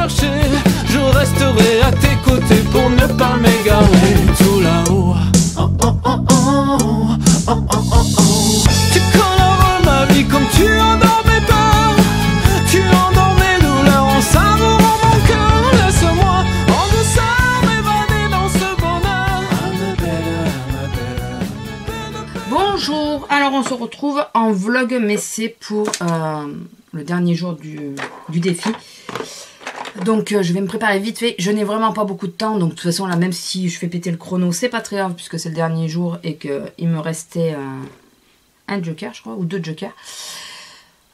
chercher, je resterai à tes côtés pour ne pas m'égarer. Tout là-haut, oh oh oh oh, oh oh oh oh. Tu colores ma vie comme tu endors mes peurs, tu endors mes douleurs en savourant mon cœur. Laisse-moi en douceur m'évader dans ce bonheur. Bonjour, alors on se retrouve en vlog, mais c'est pour le dernier jour du défi. Donc je vais me préparer vite fait, je n'ai vraiment pas beaucoup de temps, donc de toute façon là, même si je fais péter le chrono, c'est pas très grave puisque c'est le dernier jour et qu'il me restait un joker je crois, ou 2 jokers.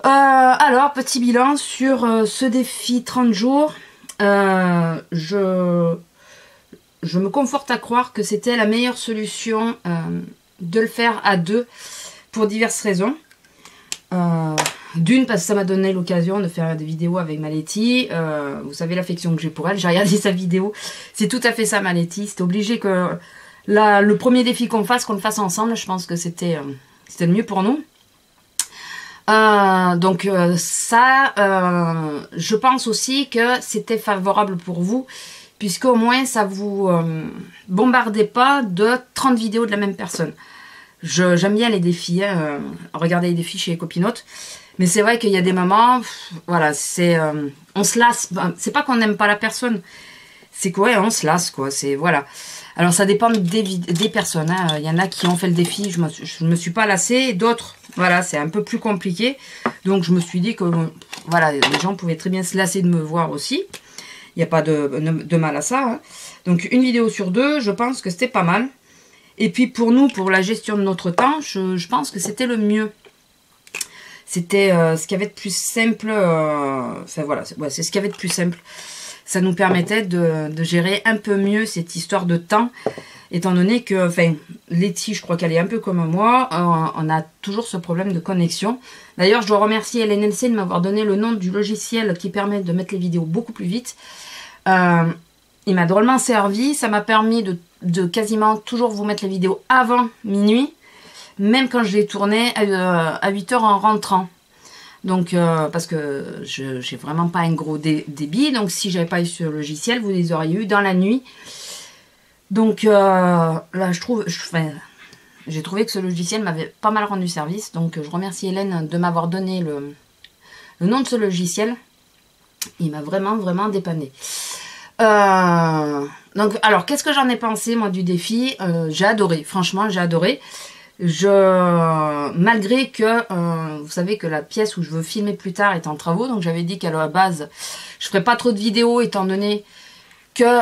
Alors petit bilan sur ce défi 30 jours. Je me conforte à croire que c'était la meilleure solution de le faire à 2 pour diverses raisons. D'une, parce que ça m'a donné l'occasion de faire des vidéos avec Maletti. Vous savez l'affection que j'ai pour elle. J'ai regardé sa vidéo. C'est tout à fait ça, Maletti. C'était obligé que le premier défi qu'on le fasse ensemble. Je pense que c'était le mieux pour nous. Donc ça, je pense aussi que c'était favorable pour vous, puisque au moins ça vous bombardait pas de 30 vidéos de la même personne. J'aime bien les défis, regarder les défis chez les copinotes. Mais c'est vrai qu'il y a des moments, voilà, on se lasse. C'est pas qu'on n'aime pas la personne, c'est quoi, ouais, on se lasse, quoi. C'est voilà. Alors ça dépend des personnes. Hein. Il y en a qui ont fait le défi, je me suis pas lassée. D'autres, voilà, c'est un peu plus compliqué. Donc je me suis dit que voilà, les gens pouvaient très bien se lasser de me voir aussi. Il n'y a pas de mal à ça. Hein. Donc une vidéo sur 2, je pense que c'était pas mal. Et puis pour nous, pour la gestion de notre temps, je pense que c'était le mieux. C'était ce qu'il y avait de plus simple. Enfin voilà, c'est ce qu'il y avait de plus simple. Ça nous permettait de gérer un peu mieux cette histoire de temps. Étant donné que, enfin, Letty, je crois qu'elle est un peu comme moi. On a toujours ce problème de connexion. D'ailleurs, je dois remercier LNLC de m'avoir donné le nom du logiciel qui permet de mettre les vidéos beaucoup plus vite. Il m'a drôlement servi. Ça m'a permis de quasiment toujours vous mettre les vidéos avant minuit. Même quand je les tournais à 8 h en rentrant. Donc, parce que j'ai vraiment pas un gros débit. Donc, si j'avais pas eu ce logiciel, vous les auriez eu dans la nuit. Donc, là, j'ai trouvé que ce logiciel m'avait pas mal rendu service. Donc, je remercie Hélène de m'avoir donné le nom de ce logiciel. Il m'a vraiment, vraiment dépanné. Donc, alors, qu'est-ce que j'en ai pensé, moi, du défi? J'ai adoré. Franchement, j'ai adoré. Malgré que vous savez que la pièce où je veux filmer plus tard est en travaux, donc j'avais dit qu'à la base je ferais pas trop de vidéos étant donné que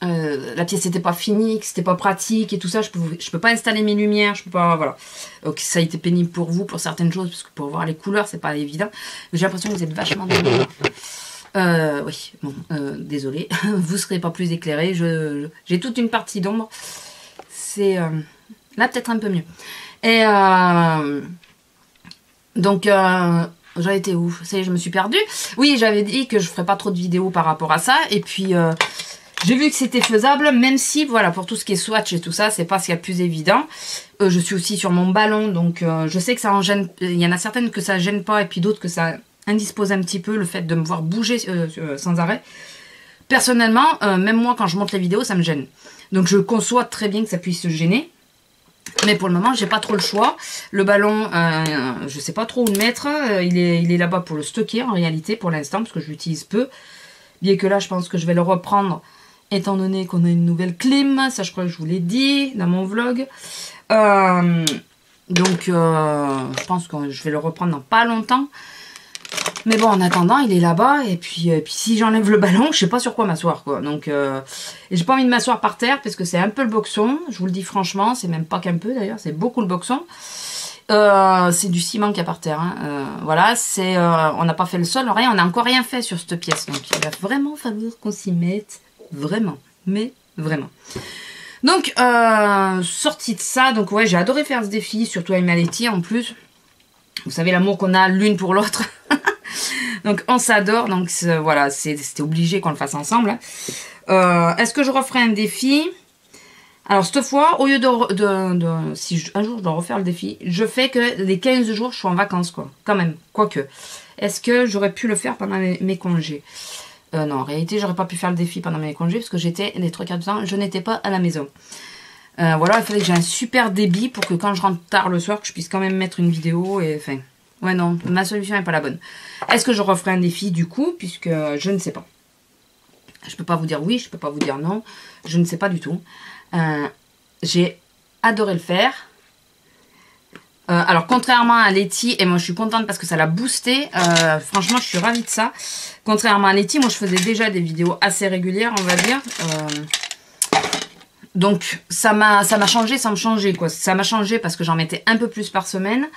la pièce n'était pas finie, que c'était pas pratique et tout ça, je peux pas installer mes lumières, je peux pas, voilà. Donc ça a été pénible pour vous pour certaines choses, parce que pour voir les couleurs c'est pas évident. J'ai l'impression que vous êtes vachement désolé. Oui, bon, désolé, vous serez pas plus éclairé, j'ai toute une partie d'ombre. C'est là peut-être un peu mieux. Et donc j'avais été où? Ça y est, je me suis perdue. Oui, j'avais dit que je ferais pas trop de vidéos par rapport à ça. Et puis j'ai vu que c'était faisable, même si voilà, pour tout ce qui est swatch et tout ça, c'est pas ce qu'il y a de plus évident. Je suis aussi sur mon ballon, donc je sais que ça en gêne. Il y en a certaines que ça gêne pas, et puis d'autres que ça indispose un petit peu, le fait de me voir bouger sans arrêt. Personnellement, même moi quand je monte les vidéos, ça me gêne. Donc je conçois très bien que ça puisse se gêner. Mais pour le moment, j'ai pas trop le choix. Le ballon, je sais pas trop où le mettre. Il est là-bas pour le stocker en réalité pour l'instant, parce que je l'utilise peu. Bien que là, je pense que je vais le reprendre, étant donné qu'on a une nouvelle clim. Ça, je crois que je vous l'ai dit dans mon vlog. Donc, je pense que je vais le reprendre dans pas longtemps. Mais bon, en attendant, il est là-bas. Et puis si j'enlève le ballon, je sais pas sur quoi m'asseoir, quoi. Donc, j'ai pas envie de m'asseoir par terre parce que c'est un peu le boxon. Je vous le dis franchement, c'est même pas qu'un peu d'ailleurs, c'est beaucoup le boxon. C'est du ciment qu'il y a par terre. Hein. Voilà, on n'a pas fait le sol, rien, on n'a encore rien fait sur cette pièce. Donc, il va vraiment falloir qu'on s'y mette. Vraiment, mais vraiment. Donc, sortie de ça, donc ouais, j'ai adoré faire ce défi, surtout avec Maletti en plus. Vous savez l'amour qu'on a l'une pour l'autre. Donc on s'adore, donc voilà, c'était obligé qu'on le fasse ensemble. Est-ce que je referai un défi? Alors cette fois, au lieu si un jour je dois refaire le défi, je fais que les 15 jours je suis en vacances quoi, quand même, quoique. Est-ce que j'aurais pu le faire pendant mes congés? Non, en réalité j'aurais pas pu faire le défi pendant mes congés parce que j'étais, les 3/4 du temps, je n'étais pas à la maison. Voilà, il fallait que j'ai un super débit pour que quand je rentre tard le soir, que je puisse quand même mettre une vidéo et enfin... Ouais non, ma solution n'est pas la bonne. Est-ce que je referai un défi du coup, puisque je ne sais pas. Je peux pas vous dire oui, je peux pas vous dire non, je ne sais pas du tout. J'ai adoré le faire. Alors contrairement à Letty, et moi je suis contente parce que ça l'a boosté, franchement je suis ravie de ça. Contrairement à Letty, moi je faisais déjà des vidéos assez régulières on va dire. Donc ça m'a changé sans me changer quoi. Ça m'a changé parce que j'en mettais un peu plus par semaine.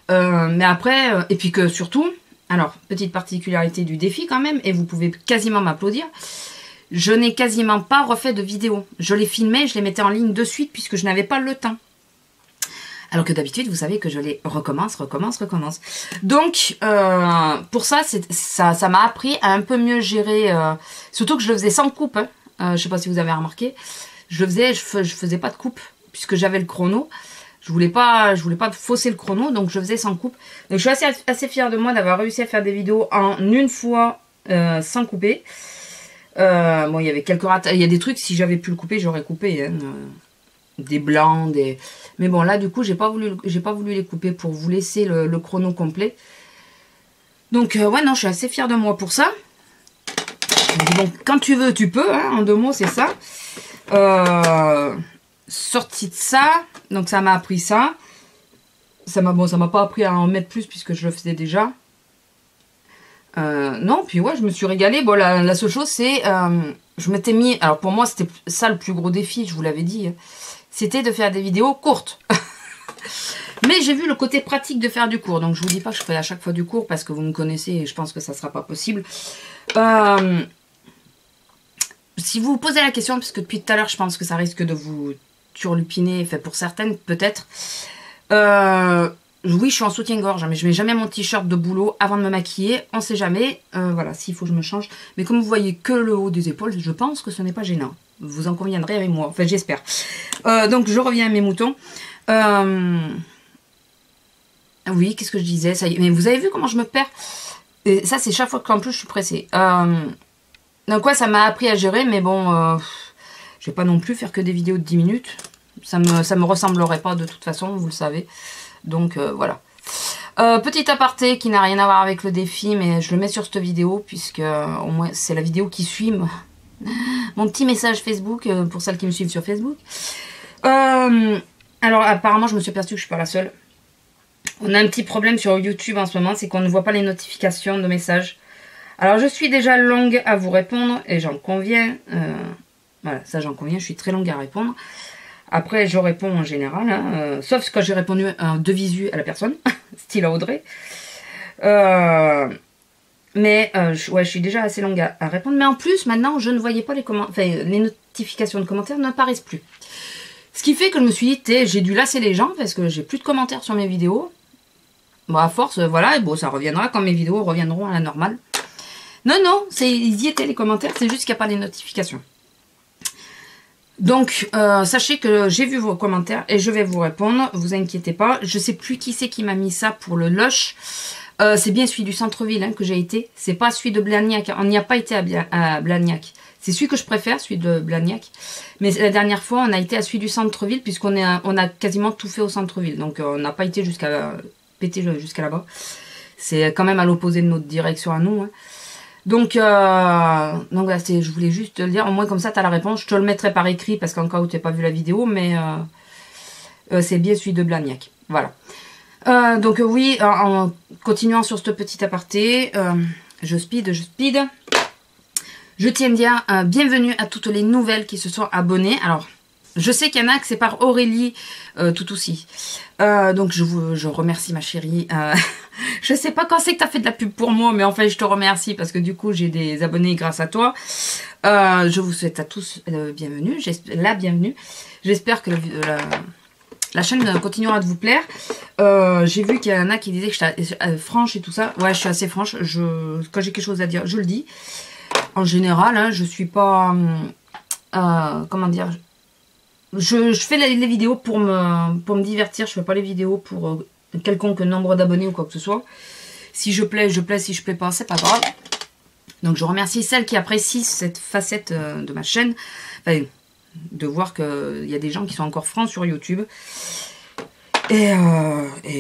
Mais après, et puis que surtout, alors petite particularité du défi quand même, et vous pouvez quasiment m'applaudir, je n'ai quasiment pas refait de vidéo. Je les filmais, je les mettais en ligne de suite puisque je n'avais pas le temps. Alors que d'habitude, vous savez que je les recommence. Donc, pour ça, ça m'a appris à un peu mieux gérer, surtout que je le faisais sans coupe. Hein. Je ne sais pas si vous avez remarqué. Je faisais pas de coupe puisque j'avais le chrono. Je voulais pas fausser le chrono, donc je faisais sans coupe. Donc je suis assez fière de moi d'avoir réussi à faire des vidéos en une fois sans couper. Bon, il y avait quelques ratages. Il y a des trucs, si j'avais pu le couper, j'aurais coupé. Hein, des blancs, des... Mais bon, là, du coup, j'ai pas voulu les couper pour vous laisser le chrono complet. Donc, ouais, non, je suis assez fière de moi pour ça. Donc, quand tu veux, tu peux. Hein, en 2 mots, c'est ça. Sortie de ça, donc ça m'a appris ça. Ça m'a pas appris à en mettre plus puisque je le faisais déjà. Non, puis ouais, je me suis régalée. Bon, la seule chose, c'est... je m'étais mis... Alors pour moi, c'était ça le plus gros défi, je vous l'avais dit. C'était de faire des vidéos courtes. Mais j'ai vu le côté pratique de faire du court. Donc je vous dis pas que je fais à chaque fois du court parce que vous me connaissez et je pense que ça sera pas possible. Si vous vous posez la question, parce que depuis tout à l'heure, je pense que ça risque de vous turlupiner, enfin pour certaines peut-être. Oui, je suis en soutien-gorge, mais je mets jamais mon t-shirt de boulot avant de me maquiller. On sait jamais. Voilà, s'il faut que je me change. Mais comme vous voyez que le haut des épaules, je pense que ce n'est pas gênant. Vous en conviendrez avec moi. Enfin, j'espère. Donc, je reviens à mes moutons. Oui, qu'est-ce que je disais? Ça y est. Mais vous avez vu comment je me perds? Et ça, c'est chaque fois qu'en plus, je suis pressée. Donc, ouais, ça m'a appris à gérer, mais bon... je vais pas non plus faire que des vidéos de 10 minutes. Ça me ressemblerait pas de toute façon, vous le savez. Donc voilà. Petit aparté qui n'a rien à voir avec le défi, mais je le mets sur cette vidéo puisque au moins c'est la vidéo qui suit mon petit message Facebook pour celles qui me suivent sur Facebook. Alors apparemment je me suis aperçue que je suis pas la seule. On a un petit problème sur YouTube en ce moment, c'est qu'on ne voit pas les notifications de messages. Alors je suis déjà longue à vous répondre et j'en conviens. Voilà, ça j'en conviens, je suis très longue à répondre. Après, je réponds en général, hein, sauf quand j'ai répondu de visu à la personne, style à Audrey. Ouais, je suis déjà assez longue à répondre. Mais en plus, maintenant, je ne voyais pas les notifications de commentaires n'apparaissent plus. Ce qui fait que je me suis dit, j'ai dû lasser les gens parce que j'ai plus de commentaires sur mes vidéos. Bon, à force, voilà, et bon, ça reviendra quand mes vidéos reviendront à la normale. Non, ils y étaient les commentaires, c'est juste qu'il n'y a pas les notifications. Donc, sachez que j'ai vu vos commentaires et je vais vous répondre. Vous inquiétez pas. Je sais plus qui c'est qui m'a mis ça pour le Lush. C'est bien celui du centre-ville hein, que j'ai été. C'est pas celui de Blagnac. On n'y a pas été à Blagnac. C'est celui que je préfère, celui de Blagnac. Mais la dernière fois, on a été à celui du centre-ville puisqu'on a quasiment tout fait au centre-ville. Donc, on n'a pas été jusqu'à là-bas. C'est quand même à l'opposé de notre direction à nous. Hein. Donc voilà, je voulais juste te le dire, au moins comme ça tu as la réponse, je te le mettrai par écrit parce qu'en cas où tu n'as pas vu la vidéo, mais c'est bien celui de Blagnac, voilà. Donc oui, en continuant sur ce petit aparté, je speed. Je tiens à dire bienvenue à toutes les nouvelles qui se sont abonnées. Alors, je sais qu'il y en a que c'est par Aurélie tout aussi. Donc je remercie ma chérie. Je sais pas quand c'est que tu as fait de la pub pour moi, mais en fait je te remercie parce que du coup j'ai des abonnés grâce à toi. Je vous souhaite à tous bienvenue. J'espère que la chaîne continuera de vous plaire. J'ai vu qu'il y en a qui disaient que j'étais franche et tout ça. Ouais, je suis assez franche. Quand j'ai quelque chose à dire, je le dis. En général, hein, je suis pas... comment dire... je fais les vidéos pour me divertir. Je fais pas les vidéos pour quelconque nombre d'abonnés ou quoi que ce soit. Si je plais, je plais. Si je plais pas, c'est pas grave. Donc je remercie celles qui apprécient cette facette de ma chaîne. Enfin, de voir qu'il y a des gens qui sont encore francs sur YouTube. Et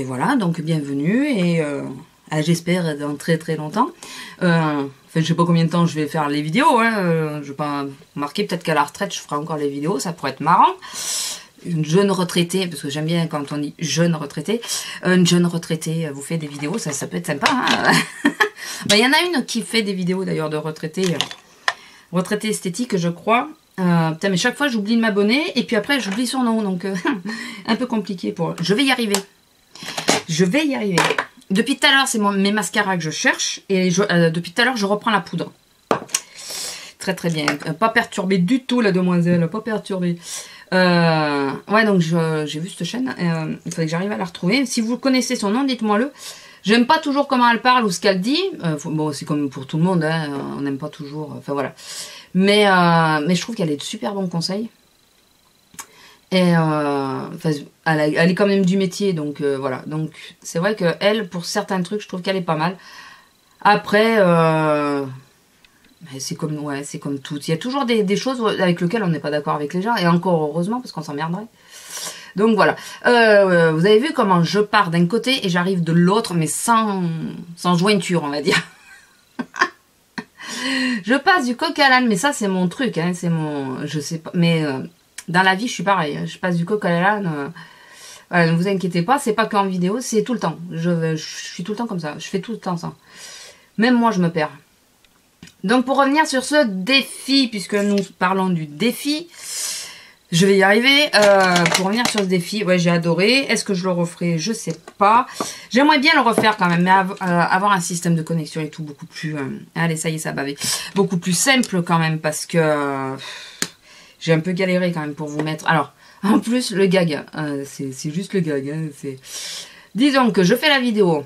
voilà, donc bienvenue. Et j'espère dans très très longtemps. Enfin, je sais pas combien de temps je vais faire les vidéos. Hein. Je vais pas marquer, peut-être qu'à la retraite, je ferai encore les vidéos. Ça pourrait être marrant. Une jeune retraitée, parce que j'aime bien quand on dit jeune retraitée. Une jeune retraitée vous fait des vidéos, ça peut être sympa. Hein. Ben, y en a une qui fait des vidéos d'ailleurs de retraitée esthétique, je crois. Putain, mais chaque fois j'oublie de m'abonner et puis après j'oublie son nom, donc un peu compliqué pour. Je vais y arriver. Je vais y arriver. Depuis tout à l'heure, c'est mes mascaras que je cherche et depuis tout à l'heure, je reprends la poudre. Très très bien. Pas perturbée du tout la demoiselle, pas perturbée. Ouais, donc j'ai vu cette chaîne. Il fallait que j'arrive à la retrouver. Si vous connaissez son nom, dites-moi-le. J'aime pas toujours comment elle parle ou ce qu'elle dit. Bon, c'est comme pour tout le monde, hein, on n'aime pas toujours. Enfin voilà. Mais je trouve qu'elle a de super bons conseils. Et elle est quand même du métier, donc voilà. Donc c'est vrai que elle, pour certains trucs, je trouve qu'elle est pas mal. Après, c'est comme tout. Il y a toujours des choses avec lesquelles on n'est pas d'accord avec les gens, et encore heureusement parce qu'on s'emmerderait. Donc voilà. Vous avez vu comment je pars d'un côté et j'arrive de l'autre, mais sans jointure, on va dire. Je passe du coq à l'âne, mais ça c'est mon truc, hein, c'est mon, je sais pas, mais dans la vie je suis pareil, hein, je passe du coq à l'âne. Voilà, ne vous inquiétez pas, c'est pas qu'en vidéo, c'est tout le temps. Je suis tout le temps comme ça, je fais tout le temps ça. Même moi je me perds. Donc pour revenir sur ce défi, puisque nous parlons du défi, je vais y arriver. Pour revenir sur ce défi, ouais, j'ai adoré. Est-ce que je le referai? Je sais pas. J'aimerais bien le refaire quand même, mais avoir un système de connexion et tout beaucoup plus... allez, ça y est, ça a bavé. Beaucoup plus simple quand même, parce que j'ai un peu galéré quand même pour vous mettre... Alors, en plus, le gag, c'est juste le gag. Hein, disons que je fais la vidéo.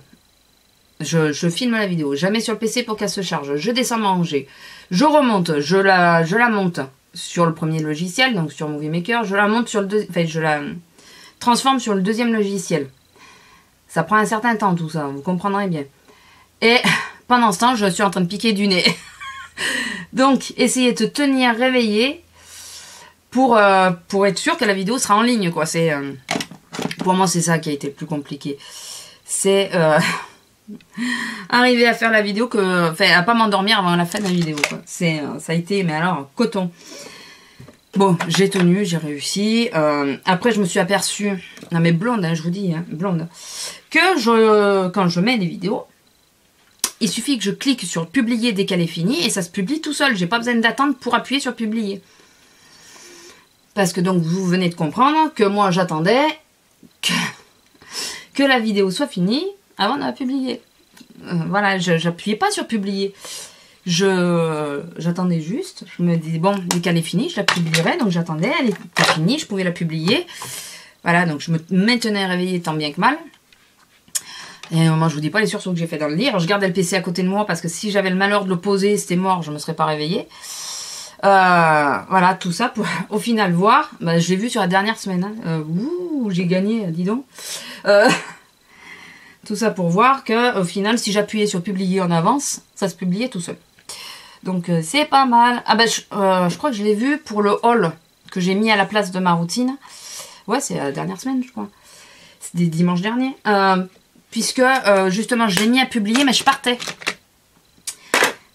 Je filme la vidéo. Je la mets sur le PC pour qu'elle se charge. Je descends manger. Je remonte. Je la monte sur le premier logiciel, donc sur Movie Maker, je la monte sur le deuxième, enfin je la transforme sur le deuxième logiciel. Ça prend un certain temps tout ça, vous comprendrez bien. Et pendant ce temps, je suis en train de piquer du nez. Donc, essayez de tenir réveillé pour être sûr que la vidéo sera en ligne, quoi. C'est pour moi, c'est ça qui a été le plus compliqué. C'est arriver à faire la vidéo, à pas m'endormir avant la fin de la vidéo, quoi. Ça a été, mais alors, coton. Bon, j'ai tenu, j'ai réussi. Après, je me suis aperçue, non mais blonde, hein, je vous dis, hein, blonde, que quand je mets des vidéos, il suffit que je clique sur publier dès qu'elle est finie et ça se publie tout seul. J'ai pas besoin d'attendre pour appuyer sur publier. Parce que donc, vous venez de comprendre que moi, j'attendais que la vidéo soit finie avant de la publier. Voilà, j'appuyais pas sur publier. J'attendais juste. Je me dis, bon, dès qu'elle est finie, je la publierai. Donc j'attendais, elle était finie, je pouvais la publier. Voilà, donc je me maintenais réveillée tant bien que mal. Et moi, je vous dis pas les sursauts que j'ai fait dans le lit. Alors, je gardais le PC à côté de moi parce que si j'avais le malheur de le poser, c'était mort, je me serais pas réveillée. Voilà, tout ça pour au final voir. Bah, je l'ai vu sur la dernière semaine. Hein. Ouh, j'ai gagné, dis donc. Tout ça pour voir que au final, si j'appuyais sur publier en avance, ça se publiait tout seul. Donc c'est pas mal. Ah ben je crois que je l'ai vu pour le haul que j'ai mis à la place de ma routine. Ouais, c'est la dernière semaine, je crois. C'était dimanche dernier. Puisque justement, je l'ai mis à publier, mais je partais.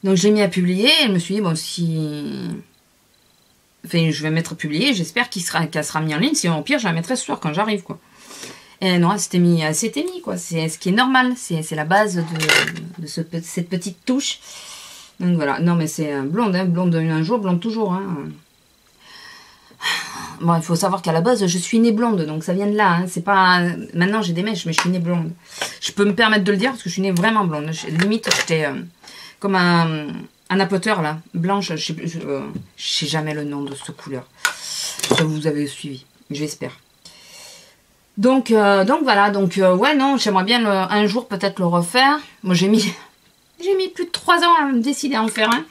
Donc je l'ai mis à publier et je me suis dit, bon, si... Enfin, je vais mettre à publier, j'espère qu'elle sera mise en ligne. Sinon, au pire, je la mettrai ce soir quand j'arrive, quoi. Et non, elle s'était mis, quoi. C'est ce qui est normal. C'est la base de cette petite touche. Donc voilà. Non, mais c'est blonde, hein. Blonde un jour, blonde toujours, hein. Bon, il faut savoir qu'à la base, je suis née blonde. Donc ça vient de là, hein. C'est pas... Maintenant, j'ai des mèches, mais je suis née blonde. Je peux me permettre de le dire parce que je suis née vraiment blonde. Limite, j'étais comme un apoteur, là. Blanche, je sais jamais le nom de cette couleur. Ça, vous avez suivi, j'espère. Donc voilà, ouais, non, j'aimerais bien un jour peut-être le refaire. Moi, j'ai mis plus de 3 ans à me décider à en faire un.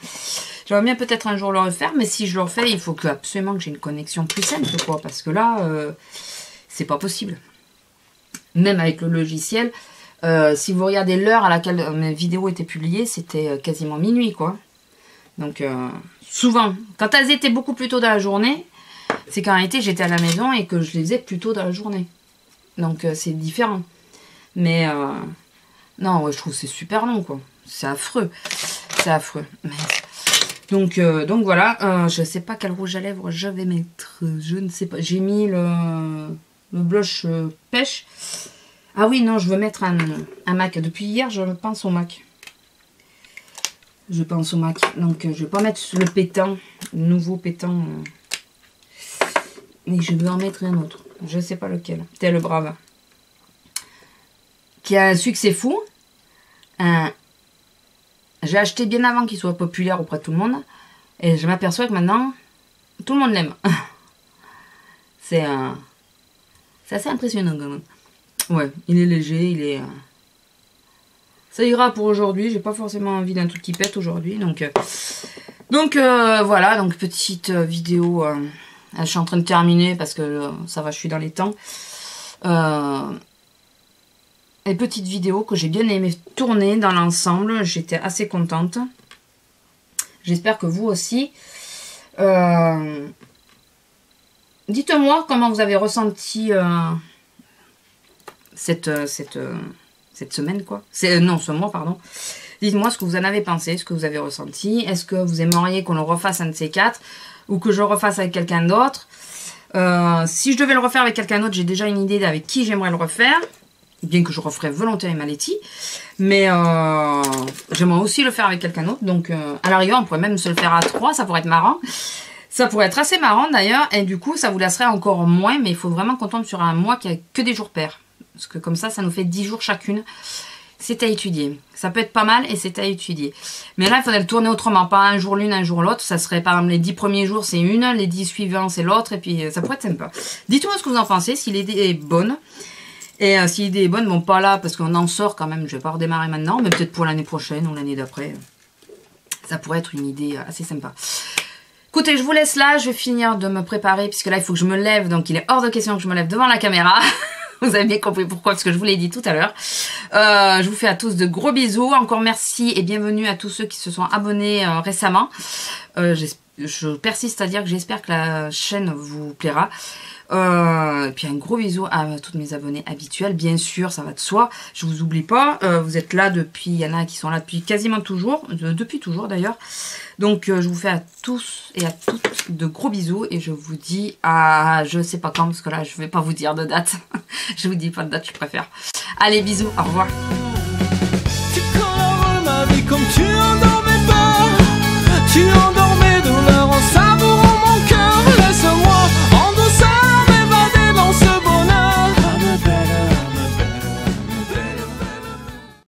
J'aimerais bien peut-être un jour le refaire, mais si je le refais, il faut absolument que j'ai une connexion plus simple, quoi, parce que là, c'est pas possible. Même avec le logiciel, si vous regardez l'heure à laquelle mes vidéos étaient publiées, c'était quasiment minuit, quoi. Donc, souvent, quand elles étaient beaucoup plus tôt dans la journée, c'est qu'en réalité, j'étais à la maison et que je les faisais plus tôt dans la journée. Donc, c'est différent. Mais, non, ouais, je trouve que c'est super long, quoi. C'est affreux. C'est affreux. Mais... Donc voilà. Je sais pas quel rouge à lèvres je vais mettre. Je ne sais pas. J'ai mis le blush pêche. Ah oui, non, je veux mettre un MAC. Depuis hier, je pense au MAC. Je pense au MAC. Donc, je vais pas mettre le pétant. Le nouveau pétant. Mais je vais en mettre un autre. Je sais pas lequel. Tel le Brave. Qui a un succès fou. J'ai acheté bien avant qu'il soit populaire auprès de tout le monde. Et je m'aperçois que maintenant, tout le monde l'aime. C'est assez impressionnant quand même. Ouais, il est léger, il est... Ça ira pour aujourd'hui. J'ai pas forcément envie d'un truc qui pète aujourd'hui. Donc voilà, donc petite vidéo. Je suis en train de terminer parce que ça va, je suis dans les temps. Et petite vidéo que j'ai bien aimé tourner dans l'ensemble. J'étais assez contente. J'espère que vous aussi. Dites-moi comment vous avez ressenti cette semaine, quoi. Non, ce mois, pardon. Dites-moi ce que vous en avez pensé, ce que vous avez ressenti. Est-ce que vous aimeriez qu'on le refasse un de ces quatre ou que je le refasse avec quelqu'un d'autre? Si je devais le refaire avec quelqu'un d'autre, j'ai déjà une idée avec qui j'aimerais le refaire. Bien que je referais volontairement avec Maletti. Mais j'aimerais aussi le faire avec quelqu'un d'autre. Donc, à la rigueur, on pourrait même se le faire à 3. Ça pourrait être marrant. Ça pourrait être assez marrant d'ailleurs. Et du coup, ça vous laisserait encore moins. Mais il faut vraiment qu'on tombe sur un mois qui a que des jours pairs. Parce que comme ça nous fait 10 jours chacune. C'est à étudier. Ça peut être pas mal et c'est à étudier. Mais là, il faudrait le tourner autrement. Pas un jour l'une, un jour l'autre. Ça serait par exemple les 10 premiers jours, c'est une. Les 10 suivants, c'est l'autre. Et puis, ça pourrait être sympa. Dites-moi ce que vous en pensez. Si l'idée est bonne. Et si l'idée est bonne, bon, pas là, parce qu'on en sort quand même. Je vais pas redémarrer maintenant. Mais peut-être pour l'année prochaine ou l'année d'après. Ça pourrait être une idée assez sympa. Écoutez, je vous laisse là. Je vais finir de me préparer. Puisque là, il faut que je me lève. Donc, il est hors de question que je me lève devant la caméra. Vous avez bien compris pourquoi, parce que je vous l'ai dit tout à l'heure. Je vous fais à tous de gros bisous. Encore merci et bienvenue à tous ceux qui se sont abonnés récemment. Je persiste à dire que j'espère que la chaîne vous plaira. Et puis un gros bisou à tous mes abonnés habituels. Bien sûr, ça va de soi. Je vous oublie pas. Vous êtes là depuis... Il y en a qui sont là depuis quasiment toujours. Depuis toujours d'ailleurs. Donc je vous fais à tous et à toutes de gros bisous. Et je vous dis à... Je sais pas quand, parce que là je vais pas vous dire de date. Je vous dis pas de date, je préfère. Allez, bisous, au revoir.